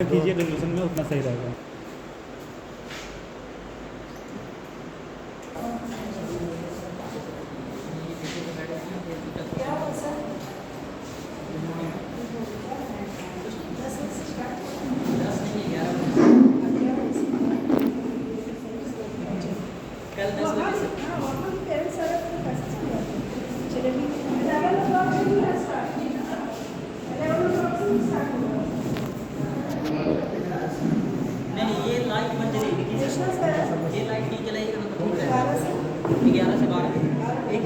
कीजिए रेजोल्यूशन में उतना सही रहेगा। नहीं ये लाइट बंद चलेगी, ये लाइट नहीं चलेगी तो मतलब ठीक रहेगा। 11 से 12 एक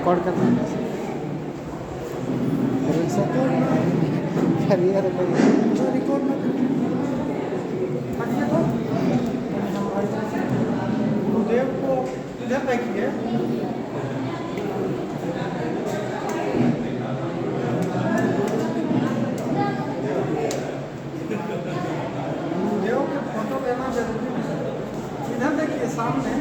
रिकॉर्ड करना है रिकॉर्ड में देव को इधर रखिए। देव के फोटो लेना जरूरी है। इधर देखिए सामने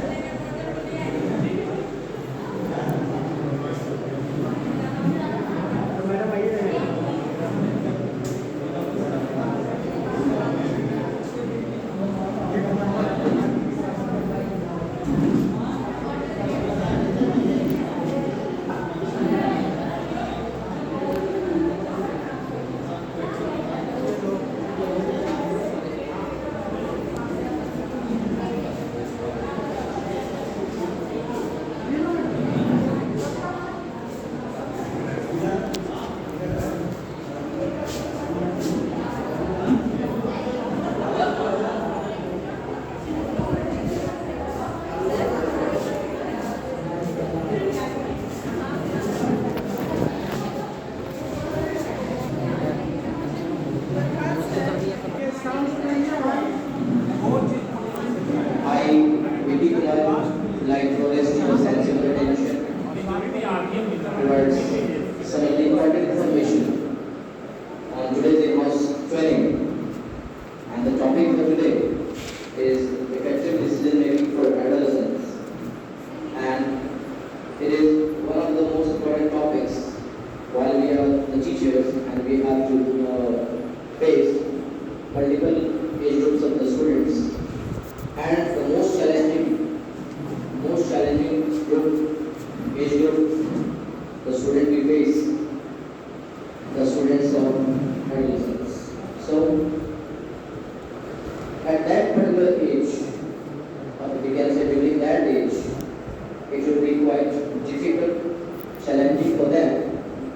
like progressing sensible attention towards some important information on today's in-house training. And the topic for today is effective decision making for adolescents. And it is one of the most important topics while we are the teachers and we have to face multiple age groups of the students. And the most challenging age group, the student we face, the students of adolescents. So, at that particular age, or we can say during that age, it will be quite difficult, challenging for them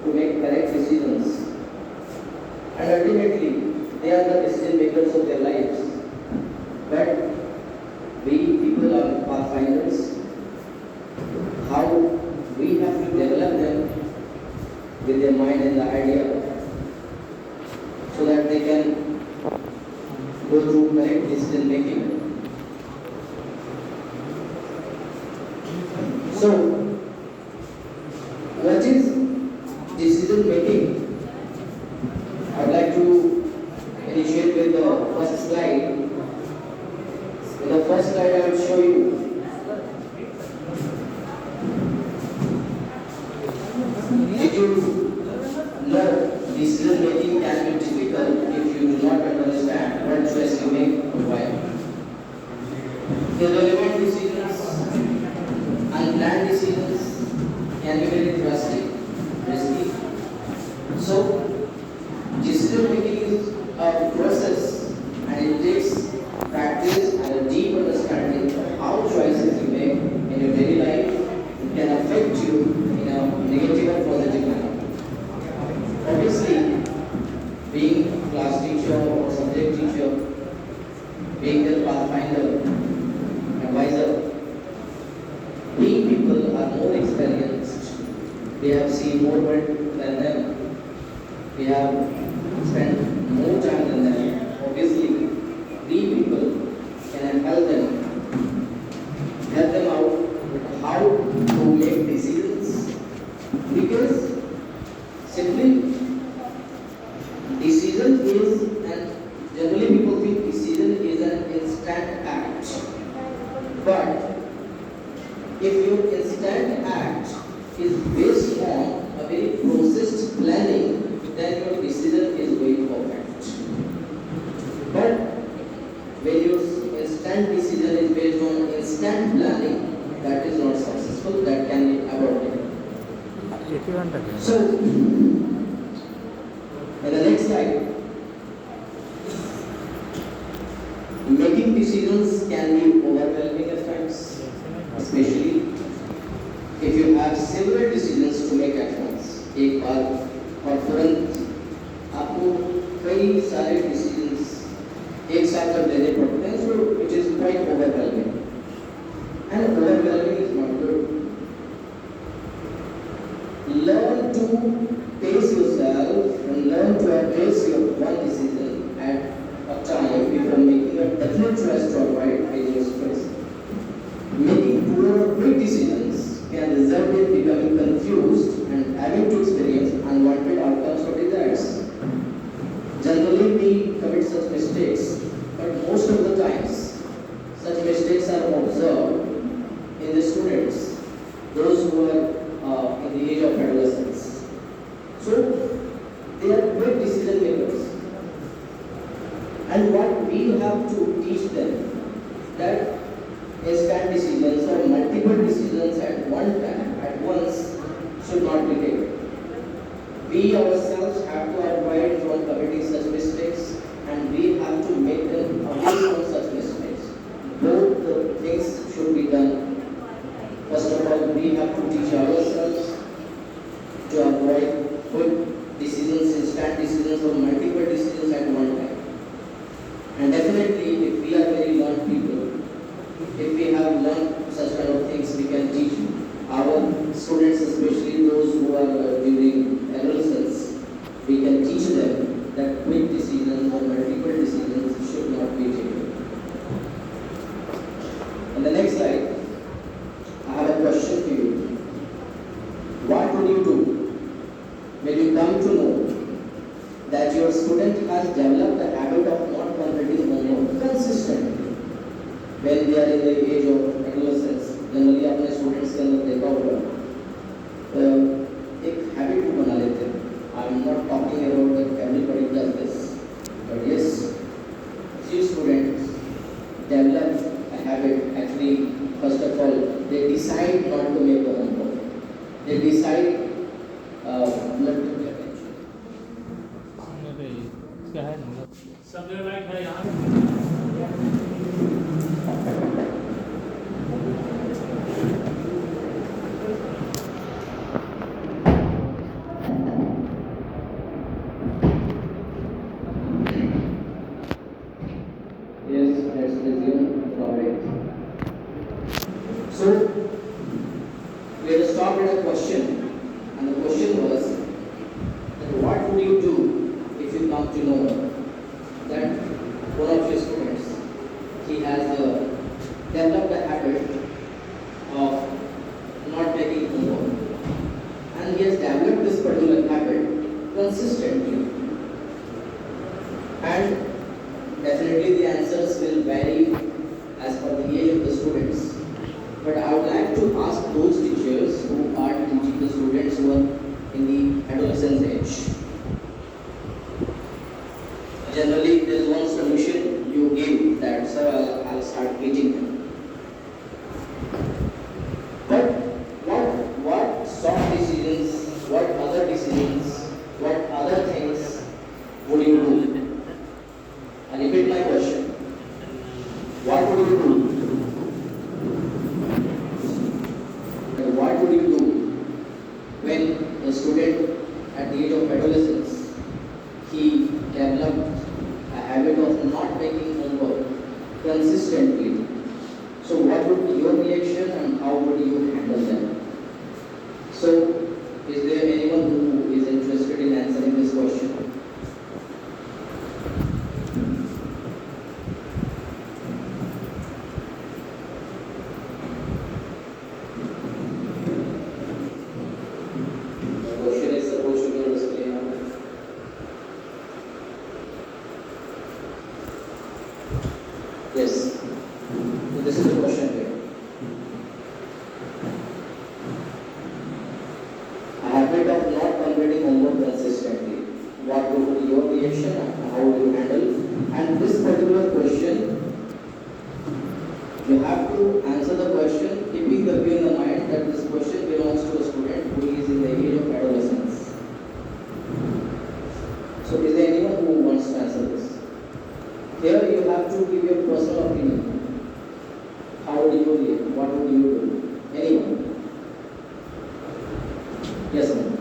to make correct decisions. And ultimately, they are the decision makers of their lives. But we people are pathfinders. How we have to develop them with their mind and the idea so that they can go through correct decision making. So, what is decision making? I would like to initiate with the first slide. In the first slide, I will show you. Did you know decision making can be difficult if you do not understand what choice you make or why? Irrelevant decisions, unplanned decisions can be very drastic, risky. So, decision making is a process and it takes practice and a deep understanding of how choices you make in your daily life can affect you in a negative or positive manner. Obviously, being a class teacher or subject teacher, being their pathfinder, advisor, we people are more experienced. We have seen more world than them. We have spent more time than them. Obviously, we people can help them out with how to make decisions. Because simply decision is, and generally people think decision is an instant act. But if your instant act is based on a very processed planning, then your decision is very perfect. But when your instant decision is based on instant planning, that is not successful, that can be aborted. So, in the next slide, making decisions can be overwhelming at times, especially if you have several decisions to make at once. एक बार और तुरंत आपको कई सारे decisions एक साथ जब लेने पड़ते हैं, so it is quite overwhelming. And overwhelming is not good. Learn to pace yourself and learn to address your one decision at a time before making a definite choice to avoid ideal stress. Making poor or quick decisions can result in becoming confused and having to experience unwanted outcomes or desires. Generally, we commit such mistakes, but most of the times, such mistakes are observed in the students, those who are in the age of adolescence. So, they are quick decision makers. And what we have to teach them, that instant decisions or multiple decisions at one time, at once, should not be taken. We ourselves have to avoid from committing such mistakes, and we have to make them away from such mistakes. Both the things should be done. First of all, we have to teach ourselves to avoid quick decisions, instant decisions, or multiple decisions at one time. And definitely, if we are very learned people, if we have learned such kind of things, we can teach our students, especially those who are during adolescence, we can teach them that quick decisions or multiple decisions should not be taken. On the next slide, I have a question to you. What would you do when you come to know that your student has developed the habit of not completing homework consistently when they are in the age of adolescence? Generally, अपने students के अंदर देखा होगा एक habit बना लेते हैं. I am not talking about that everybody does this, but yes, few students develop a habit. Actually, first of all, they decide not to make the homework. They decide not to pay attention. सब जगह light है यहाँ. Yes, let's resume topic. So, we had stopped at a question, and the question was that what would you do if you come to know that one of your students, he has developed a habit of consistently. And definitely the answers will vary as per the age of the students. But I would like to ask those teachers who are teaching the students who are in the adolescence age. Generally, there is one solution you give that, sir, I'll start teaching them. But what soft decisions, what other decisions, what other things would you do? I repeat my question. What would you do? And what would you do when a student at the age of adolescence, he developed a habit of not making homework consistently? So what would be your reaction and how would you handle that? So, is there anyone who is interested in answering this question? The question is supposed to be on display now. Yes. So this is the question here. A habit of not completing homework consistently. What would be your reaction and how would you handle? And this particular question, you have to answer the question keeping the view in the mind that this question belongs to a student who is in the age of adolescence. So is there anyone who wants to answer this? Here you have to give your personal opinion. How would you react? What would you do? Anyone? Yes, ma'am.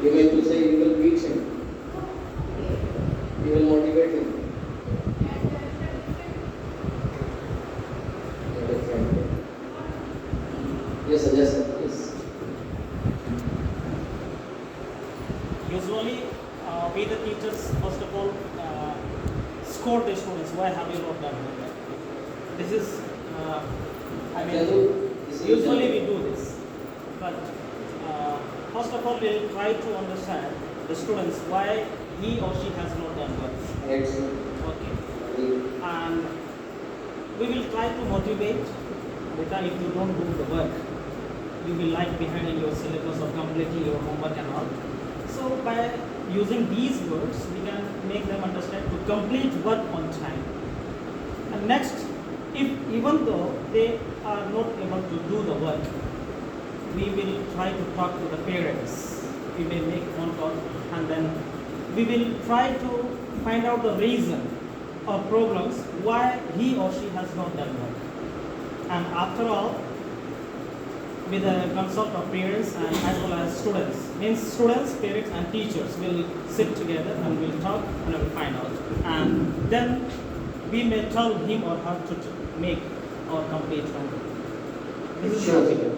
You mean to say you will beat him? You will motivate him? Yes, sir. Yes, sir. Yes. Usually, we the teachers, first of all, score the students. Why have you not done homework? This is, usually we do this. But first of all, we'll try to understand the students why he or she has not done work. Excellent. Okay. And we will try to motivate. Because if you don't do the work, you will lag behind in your syllabus or completing your homework and all. So by using these words, we can make them understand to complete work on time. And next, if even though they are not able to do the work, we will try to talk to the parents. We may make phone call and then we will try to find out the reason or problems why he or she has not done work. And after all, with the consult of parents and as well as students, means students, parents and teachers will sit together and will talk and will find out. And then we may tell him or her to make or complete homework. This is Sure. the figure.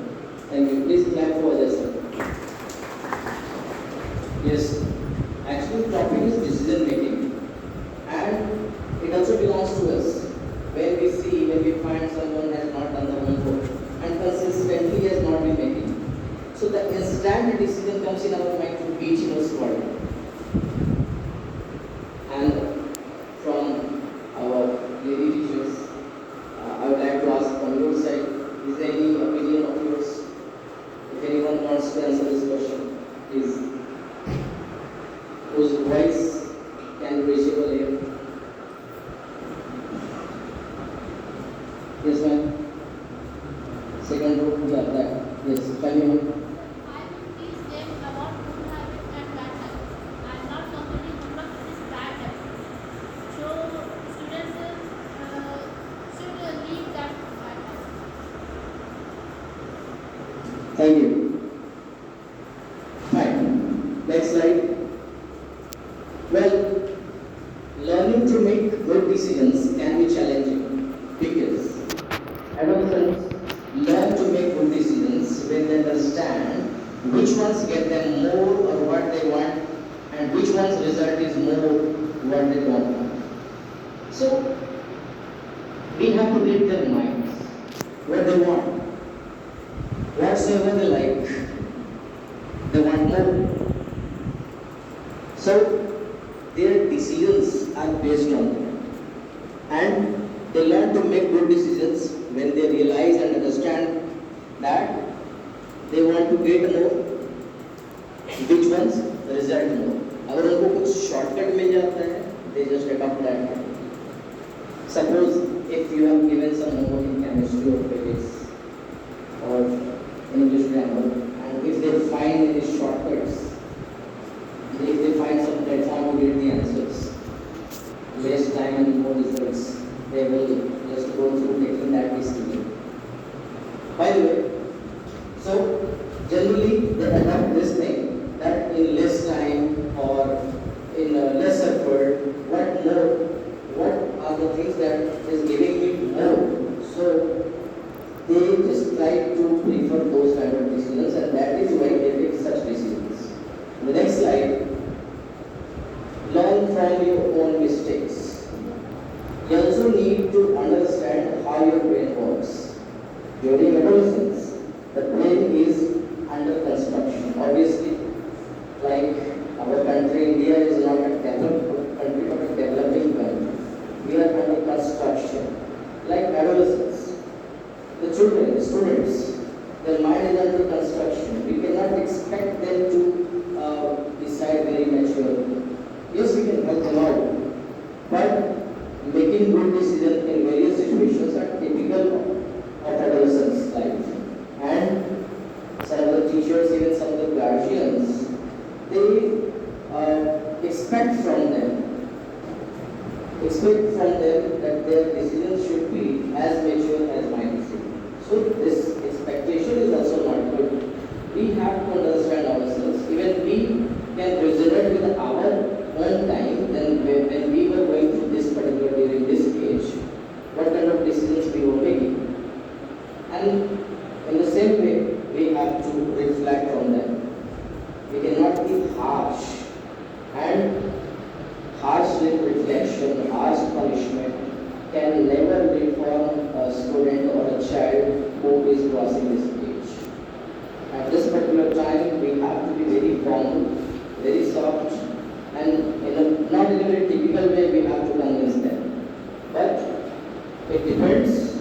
Thank you. Please clap for this. Yes. Actually, the topic is decision making. And it also belongs to us. When we find someone has not done the homework and consistently has not been making. So the instant decision comes in our mind to beat him or squad. And from our lady teachers, I would like to ask from your side, is there any opinion of yours? If anyone wants to answer this question, please. Whose voice can be reachable here? Yes, ma'am. Second row, yeah, that. Yes, can you? I will teach them about good habits and bad habits. I am not completing homework is bad habit. So students should leave that bad habit. Thank you. Fine. Next slide. Well, learning to make good decisions can be challenging because adolescents learn to make good decisions when they understand which ones get them more or what they want and which one's result is more what they want. So we have to read their minds, what they want, whatsoever they like, they want more. So their decisions are based on that, and they learn to make good decisions when they realize and understand that they want to get more, which ones result more. अगर उनको कुछ shortcut मिल जाता है, they just adopt that. Suppose if you have given some homework in chemistry or physics or English grammar, and if they find any shortcuts, if they find some platform to get the answers, less time and more results, they will just go through taking that decision. By the way, so generally they adopt this thing that in less time or in less effort, what are the things that is giving me more. So they just try to prefer those kind of decisions, and that is why they take such decisions. The next slide. Learn from your own mistakes. You also need to understand how your brain works. During adolescence, the brain is under construction. Obviously, like our country, India is not a developed country but a developing country. We are under construction. Like adolescents, the children, the students, their mind is under construction. We cannot expect them to decide very maturely. Yes, we can help them out, but making good decisions in various situations are typical of adolescents' life. And some of the teachers, even some of the guardians, they expect from them that their decisions should be as mature as mine. So this expectation is also not good. We have to understand ourselves. Even we can resonate with our own time. Then when we were going through this particular during this age, what kind of decisions we were making. And in the same way, we have to reflect on them. We cannot be harsh, and harsh reflection, harsh punishment can never reform a student or a child who is crossing this age. At this particular time, we have to be very firm, very soft, and not in a very typical way we have to convince them. But it depends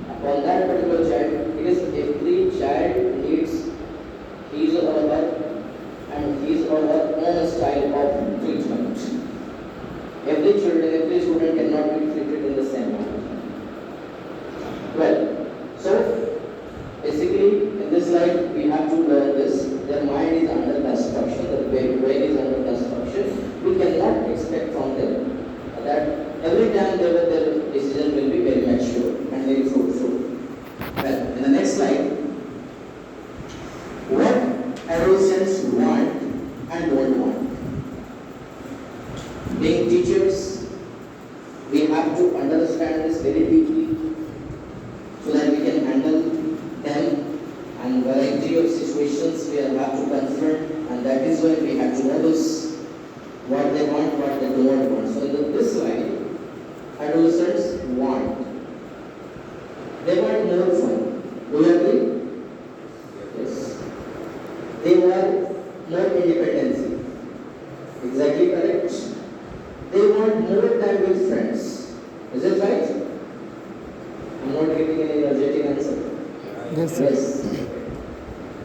upon that particular child, because every child needs his or her and his or her own style of treatment. Every student cannot be treated in the same manner. Well, so basically in this slide we have to learn this. Their mind is under construction, the brain is under construction. We cannot expect from them that every time their decision will be very mature and very fruitful. Well, in the next slide, what adolescents want and don't want. Being teachers, we have to understand this very deeply so that we can handle them and variety of situations we have to confront, and that is why we have to notice what they want, what they don't want. So in this slide, adolescents want. They want more fun. Do you agree? Yes. They want more independence. Exactly correct. They want more time with friends. Is it right? I'm not giving an energetic answer. Yes.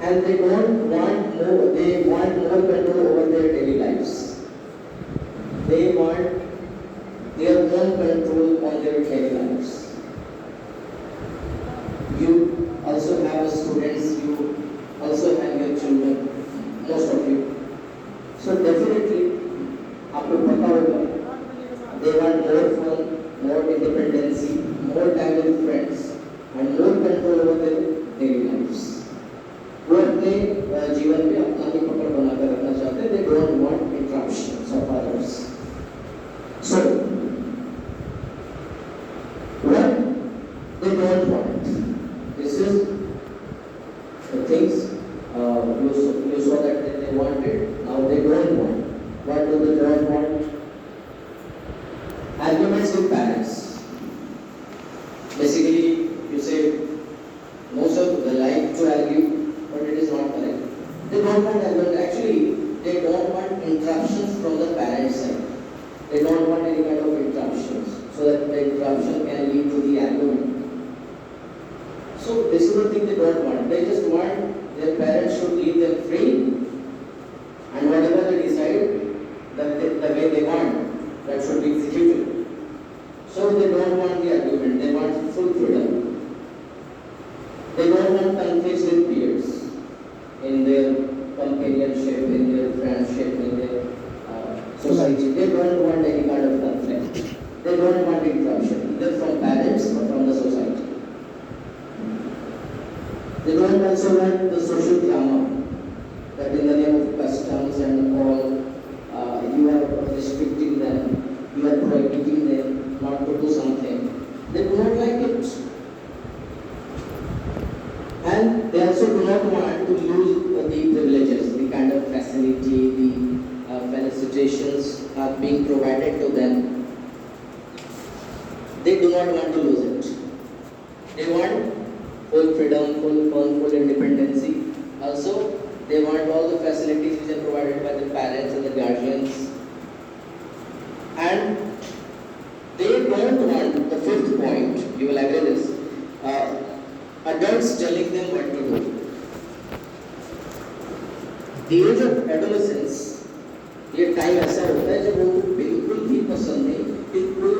And they don't want more. They want more control over their daily lives. They want their own control on their daily lives. You also have students. You also have your children. Most of you. So definitely, आपको पता होगा. They want more fun, more independence, more time with friends, and more control over their daily lives. वो अपने जीवन में अपना ही पकड़ बनाकर रखना चाहते हैं. They don't want interruptions of others. So, what they don't want. This is the things you saw that they wanted. Now they don't want. What do they don't want? Arguments with parents. Basically, you say most of them like to argue, but it is not correct. They don't want argument. Actually, they don't want interruptions from the parents' side. They don't want any kind of interruptions, so that the interruption can lead to the argument. So this is the thing they don't want. They just want their parents should leave them free, and whatever they decide, the way they want, that should be executed. So they don't want the argument. They want full freedom. They don't want conflicts with peers in their companionship, in their friendship, in their society. They don't want any kind of conflict. They don't want interruption, either from parents or from the society. They don't also want the social drama, that in the name of customs and all, you are restricting them, you are prohibiting them not to do something. They do not like it. And they also do not want to lose the privileges, the kind of facility, the felicitations are being provided to them. They do not want to lose it. They want full freedom, full fun, full independency. Also, they want all the facilities which are provided by the parents and the guardians. And they don't want, the fifth point, you will agree this, adults telling them what to do. The age of adolescence, ये time ऐसा होता है जब उनको बिल्कुल भी पसंद नहीं, बिल्कुल